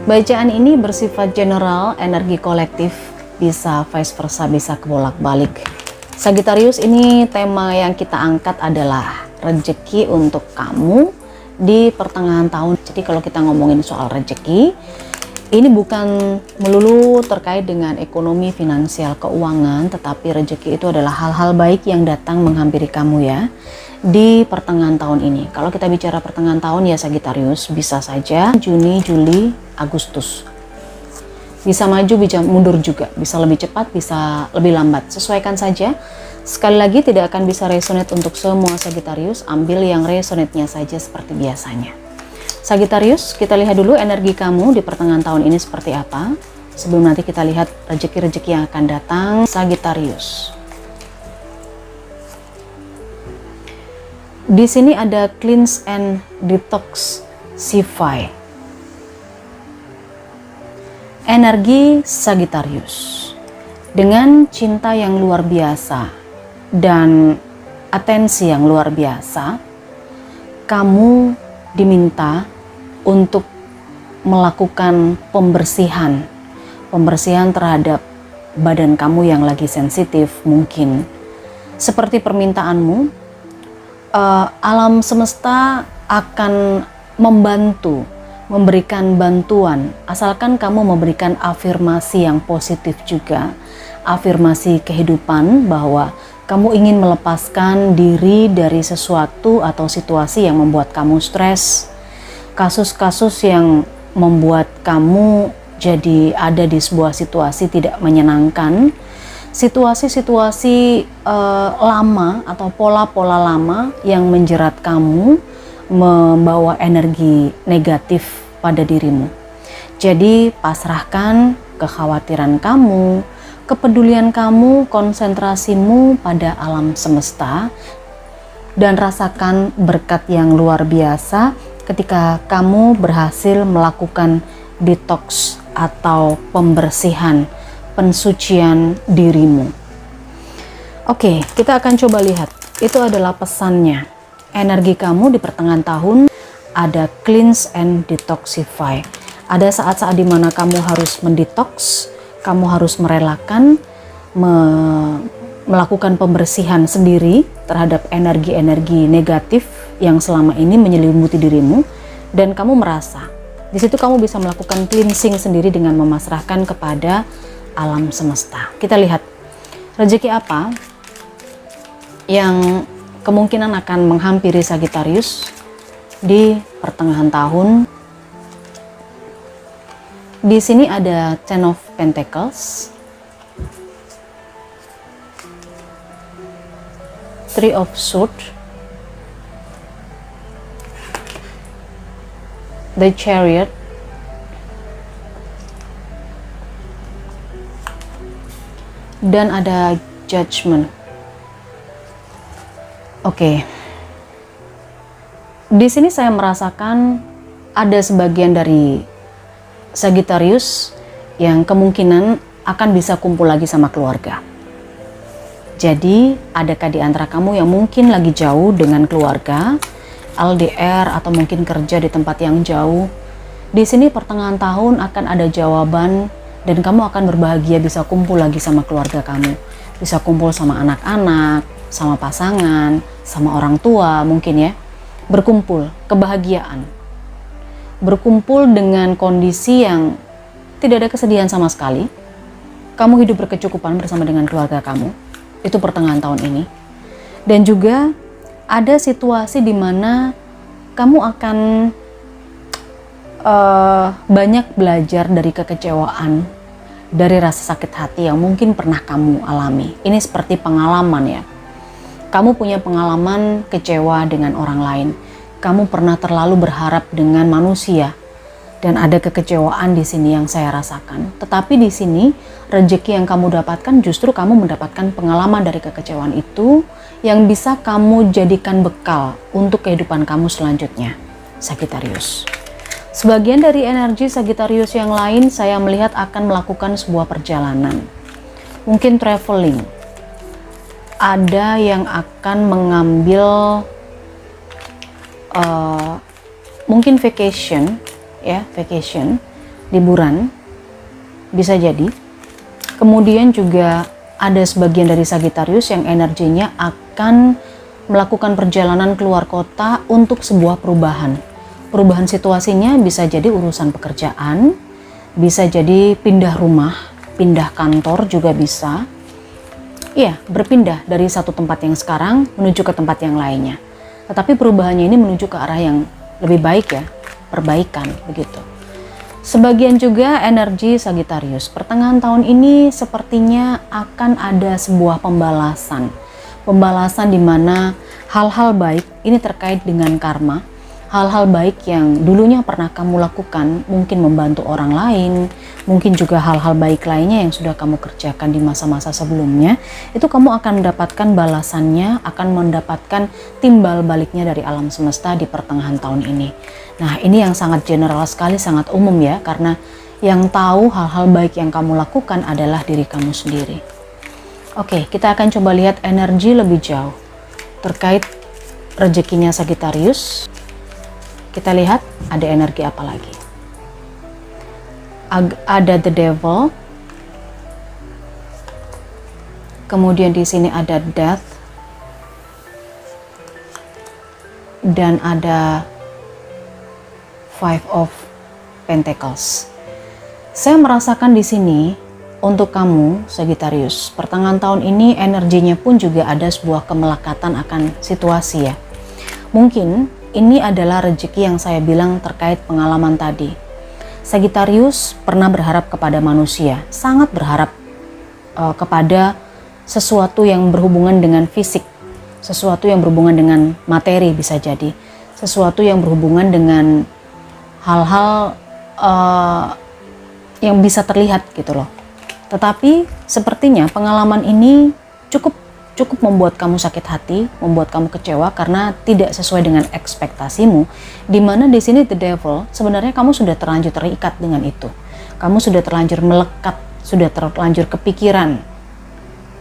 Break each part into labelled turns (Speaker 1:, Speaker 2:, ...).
Speaker 1: Bacaan ini bersifat general, energi kolektif, bisa vice versa, bisa kebolak-balik. Sagittarius, ini tema yang kita angkat adalah rezeki untuk kamu di pertengahan tahun. Jadi kalau kita ngomongin soal rezeki, ini bukan melulu terkait dengan ekonomi, finansial, keuangan, tetapi rezeki itu adalah hal-hal baik yang datang menghampiri kamu ya di pertengahan tahun ini. Kalau kita bicara pertengahan tahun ya Sagittarius, bisa saja Juni, Juli, Agustus. Bisa maju, bisa mundur juga, bisa lebih cepat, bisa lebih lambat. Sesuaikan saja. Sekali lagi tidak akan bisa resonate untuk semua Sagittarius, ambil yang resonate-nya saja seperti biasanya. Sagittarius, kita lihat dulu energi kamu di pertengahan tahun ini seperti apa. Sebelum nanti kita lihat rezeki-rezeki yang akan datang. Sagittarius. Di sini ada cleanse and detoxify. Energi Sagittarius. Dengan cinta yang luar biasa dan atensi yang luar biasa, kamu diminta untuk melakukan pembersihan terhadap badan kamu yang lagi sensitif mungkin. Seperti permintaanmu, alam semesta akan membantu, memberikan bantuan, asalkan kamu memberikan afirmasi yang positif juga, afirmasi kehidupan bahwa kamu ingin melepaskan diri dari sesuatu atau situasi yang membuat kamu stres, kasus-kasus yang membuat kamu jadi ada di sebuah situasi tidak menyenangkan, situasi-situasi lama atau pola-pola lama yang menjerat kamu, membawa energi negatif pada dirimu. Jadi pasrahkan kekhawatiran kamu, kepedulian kamu, konsentrasimu pada alam semesta, dan rasakan berkat yang luar biasa ketika kamu berhasil melakukan detox atau pembersihan, pensucian dirimu. Oke, kita akan coba lihat. Itu adalah pesannya. Energi kamu di pertengahan tahun ada cleanse and detoxify. Ada saat-saat dimana kamu harus mendetox, kamu harus merelakan, melakukan pembersihan sendiri terhadap energi-energi negatif yang selama ini menyelimuti dirimu, dan kamu merasa di situ kamu bisa melakukan cleansing sendiri dengan memasrahkan kepada alam semesta. Kita lihat rezeki apa yang kemungkinan akan menghampiri Sagittarius di pertengahan tahun. Di sini ada Ten of Pentacles, Three of Swords, The Chariot, dan ada Judgment. Oke. Di sini saya merasakan ada sebagian dari Sagittarius yang kemungkinan akan bisa kumpul lagi sama keluarga. Jadi, adakah di antara kamu yang mungkin lagi jauh dengan keluarga, LDR, atau mungkin kerja di tempat yang jauh? Di sini pertengahan tahun akan ada jawaban, dan kamu akan berbahagia bisa kumpul lagi sama keluarga kamu. Bisa kumpul sama anak-anak, sama pasangan, sama orang tua mungkin ya. Berkumpul, kebahagiaan. Berkumpul dengan kondisi yang tidak ada kesedihan sama sekali. Kamu hidup berkecukupan bersama dengan keluarga kamu. Itu pertengahan tahun ini. Dan juga ada situasi di mana kamu akan banyak belajar dari kekecewaan, dari rasa sakit hati yang mungkin pernah kamu alami. Ini seperti pengalaman ya. Kamu punya pengalaman kecewa dengan orang lain. Kamu pernah terlalu berharap dengan manusia. Dan ada kekecewaan di sini yang saya rasakan. Tetapi di sini rezeki yang kamu dapatkan justru kamu mendapatkan pengalaman dari kekecewaan itu yang bisa kamu jadikan bekal untuk kehidupan kamu selanjutnya, Sagittarius. Sebagian dari energi Sagittarius yang lain saya melihat akan melakukan sebuah perjalanan. Mungkin traveling. Ada yang akan mengambil mungkin vacation, ya, vacation liburan, bisa jadi. Kemudian juga ada sebagian dari Sagittarius yang energinya akan melakukan perjalanan keluar kota untuk sebuah perubahan. Perubahan situasinya bisa jadi urusan pekerjaan, bisa jadi pindah rumah, pindah kantor juga bisa. Iya, berpindah dari satu tempat yang sekarang menuju ke tempat yang lainnya. Tetapi perubahannya ini menuju ke arah yang lebih baik ya, perbaikan begitu. Sebagian juga energi Sagittarius pertengahan tahun ini sepertinya akan ada sebuah pembalasan. Pembalasan di mana hal-hal baik ini terkait dengan karma. Hal-hal baik yang dulunya pernah kamu lakukan, mungkin membantu orang lain, mungkin juga hal-hal baik lainnya yang sudah kamu kerjakan di masa-masa sebelumnya, itu kamu akan mendapatkan balasannya, akan mendapatkan timbal baliknya dari alam semesta di pertengahan tahun ini. Nah, ini yang sangat general sekali, sangat umum ya, karena yang tahu hal-hal baik yang kamu lakukan adalah diri kamu sendiri. Oke, kita akan coba lihat energi lebih jauh terkait rezekinya Sagittarius. Kita lihat ada energi apa lagi. Ada the devil. Kemudian di sini ada death. Dan ada five of pentacles. Saya merasakan di sini untuk kamu Sagittarius, pertengahan tahun ini energinya pun juga ada sebuah kemelekatan akan situasi ya. Mungkin ini adalah rezeki yang saya bilang terkait pengalaman tadi. Sagittarius pernah berharap kepada manusia, sangat berharap kepada sesuatu yang berhubungan dengan fisik, sesuatu yang berhubungan dengan materi bisa jadi, sesuatu yang berhubungan dengan hal-hal yang bisa terlihat gitu loh. Tetapi sepertinya pengalaman ini cukup membuat kamu sakit hati, membuat kamu kecewa karena tidak sesuai dengan ekspektasimu. Dimana di sini the devil, sebenarnya kamu sudah terlanjur terikat dengan itu. Kamu sudah terlanjur melekat, sudah terlanjur kepikiran.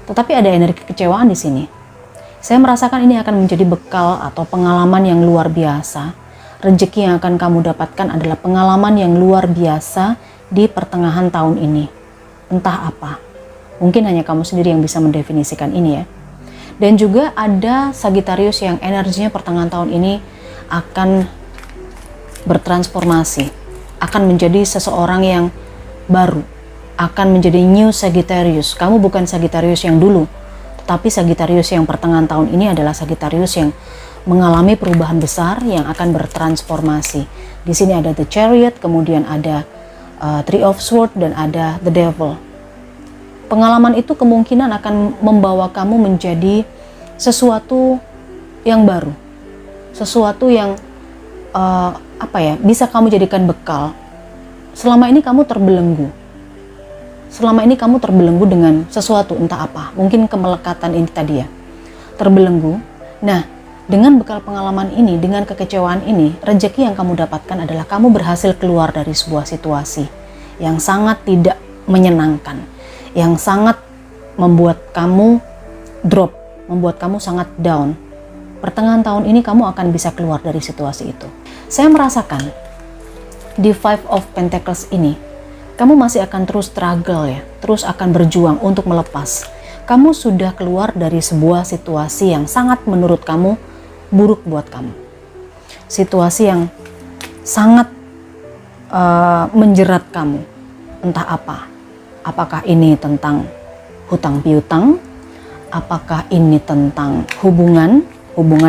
Speaker 1: Tetapi ada energi kecewaan di sini. Saya merasakan ini akan menjadi bekal atau pengalaman yang luar biasa. Rezeki yang akan kamu dapatkan adalah pengalaman yang luar biasa di pertengahan tahun ini. Entah apa. Mungkin hanya kamu sendiri yang bisa mendefinisikan ini ya. Dan juga ada Sagittarius yang energinya pertengahan tahun ini akan bertransformasi, akan menjadi seseorang yang baru, akan menjadi new Sagittarius. Kamu bukan Sagittarius yang dulu, tetapi Sagittarius yang pertengahan tahun ini adalah Sagittarius yang mengalami perubahan besar yang akan bertransformasi. Di sini ada the Chariot, kemudian ada Three of Swords, dan ada the Devil. Pengalaman itu kemungkinan akan membawa kamu menjadi sesuatu yang baru, sesuatu yang bisa kamu jadikan bekal. Selama ini kamu terbelenggu, dengan sesuatu entah apa, mungkin kemelekatan ini tadi ya, terbelenggu. Nah, dengan bekal pengalaman ini, dengan kekecewaan ini, rezeki yang kamu dapatkan adalah kamu berhasil keluar dari sebuah situasi yang sangat tidak menyenangkan, yang sangat membuat kamu drop, membuat kamu sangat down. Pertengahan tahun ini kamu akan bisa keluar dari situasi itu. Saya merasakan di Five of Pentacles ini, kamu masih akan terus struggle ya, terus akan berjuang untuk melepas. Kamu sudah keluar dari sebuah situasi yang sangat menurut kamu buruk buat kamu. Situasi yang sangat menjerat kamu, entah apa. Apakah ini tentang hutang piutang? Apakah ini tentang hubungan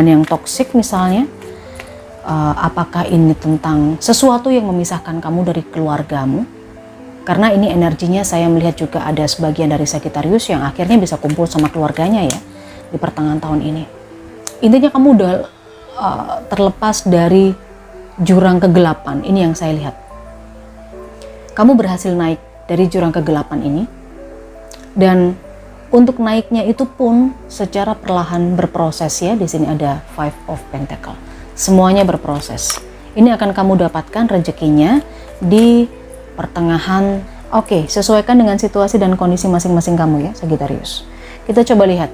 Speaker 1: yang toksik misalnya? Apakah ini tentang sesuatu yang memisahkan kamu dari keluargamu? Karena ini energinya saya melihat juga ada sebagian dari Sagittarius yang akhirnya bisa kumpul sama keluarganya ya di pertengahan tahun ini. Intinya kamu udah terlepas dari jurang kegelapan, ini yang saya lihat. Kamu berhasil naik dari jurang kegelapan ini, dan untuk naiknya itu pun secara perlahan berproses ya. Di sini ada Five of Pentacles, semuanya berproses. Ini akan kamu dapatkan rezekinya di pertengahan. Oke, sesuaikan dengan situasi dan kondisi masing-masing kamu ya Sagittarius. Kita coba lihat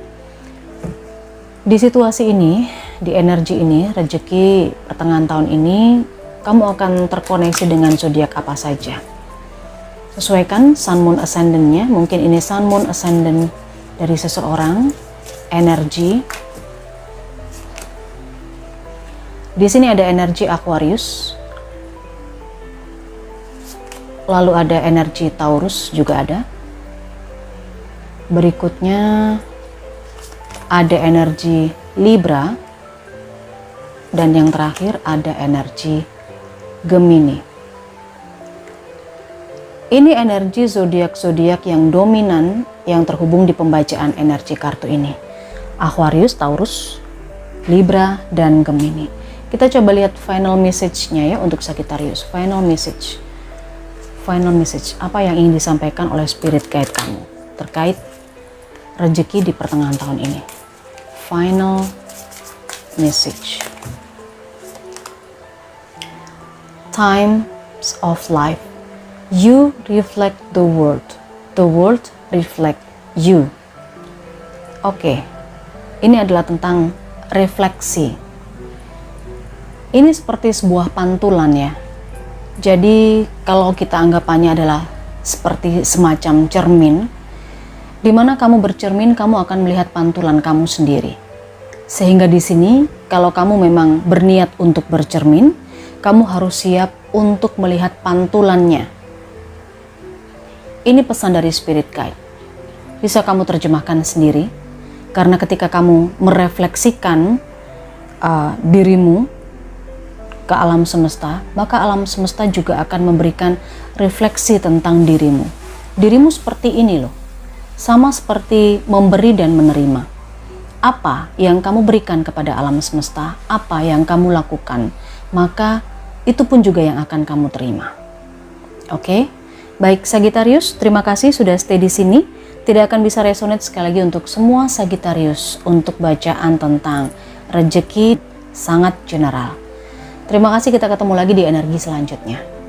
Speaker 1: di situasi ini, di energi ini, rezeki pertengahan tahun ini, kamu akan terkoneksi dengan zodiak apa saja. Sesuaikan Sun Moon Ascendant-nya. Mungkin ini Sun Moon Ascendant dari seseorang, energi. Di sini ada energi Aquarius. Lalu ada energi Taurus juga ada. Berikutnya ada energi Libra. Dan yang terakhir ada energi Gemini. Ini energi zodiak-zodiak yang dominan yang terhubung di pembacaan energi kartu ini. Aquarius, Taurus, Libra, dan Gemini. Kita coba lihat final message-nya ya untuk Sagittarius. Final message. Final message. Apa yang ingin disampaikan oleh spirit guide kamu terkait rezeki di pertengahan tahun ini. Final message. Times of life. You reflect the world reflect you. Oke, ini adalah tentang refleksi. Ini seperti sebuah pantulan ya. Jadi kalau kita anggapannya adalah seperti semacam cermin, di mana kamu bercermin, kamu akan melihat pantulan kamu sendiri. Sehingga di sini, kalau kamu memang berniat untuk bercermin, kamu harus siap untuk melihat pantulannya. Ini pesan dari spirit guide. Bisa kamu terjemahkan sendiri, karena ketika kamu merefleksikan dirimu ke alam semesta, maka alam semesta juga akan memberikan refleksi tentang dirimu. Dirimu seperti ini loh, sama seperti memberi dan menerima. Apa yang kamu berikan kepada alam semesta, apa yang kamu lakukan, maka itu pun juga yang akan kamu terima. Oke? Baik Sagittarius, terima kasih sudah stay di sini. Tidak akan bisa resonate sekali lagi untuk semua Sagittarius untuk bacaan tentang rezeki sangat general. Terima kasih, kita ketemu lagi di energi selanjutnya.